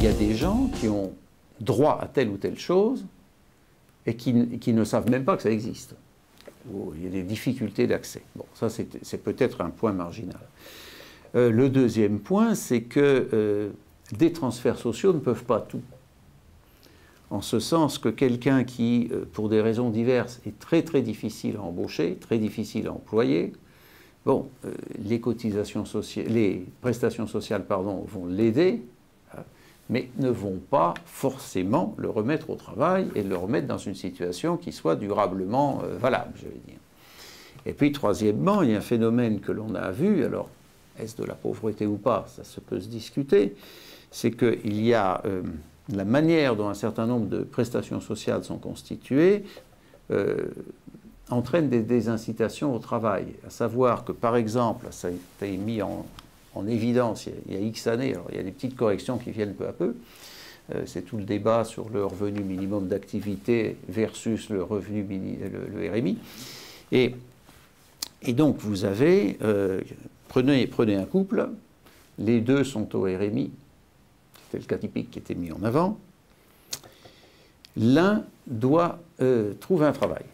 il y a des gens qui ont droit à telle ou telle chose et qui ne savent même pas que ça existe. Il y a des difficultés d'accès. Bon, ça c'est peut-être un point marginal. Le deuxième point, c'est que des transferts sociaux ne peuvent pas tout. En ce sens que quelqu'un qui, pour des raisons diverses, est très très difficile à embaucher, très difficile à employer, bon, les cotisations sociales, les prestations sociales, pardon, vont l'aider, mais ne vont pas forcément le remettre au travail et le remettre dans une situation qui soit durablement valable, je vais dire. Et puis, troisièmement, il y a un phénomène que l'on a vu, alors, est-ce de la pauvreté ou pas, ça se peut se discuter, c'est qu'il y a la manière dont un certain nombre de prestations sociales sont constituées entraîne des désincitations au travail. À savoir que, par exemple, ça a été mis en évidence il y a X années, alors il y a des petites corrections qui viennent peu à peu, c'est tout le débat sur le revenu minimum d'activité versus le revenu le RMI. Et donc vous avez, prenez un couple, les deux sont au RMI, c'était le cas typique qui était mis en avant, l'un doit trouver un travail,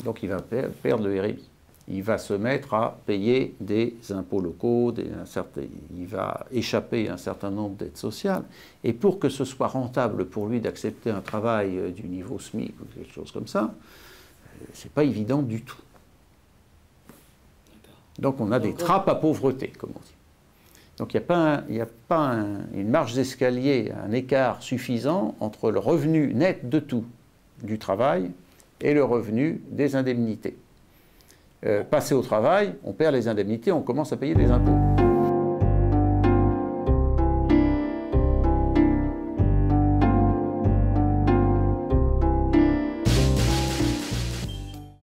donc il va perdre le RMI. Il va se mettre à payer des impôts locaux, il va échapper à un certain nombre d'aides sociales. Et pour que ce soit rentable pour lui d'accepter un travail du niveau SMIC ou quelque chose comme ça, c'est pas évident du tout. Donc on a des trappes à pauvreté, comme on dit. Donc il n'y a pas une marge d'escalier, un écart suffisant entre le revenu net de tout du travail et le revenu des indemnités. Passer au travail, on perd les indemnités, on commence à payer des impôts.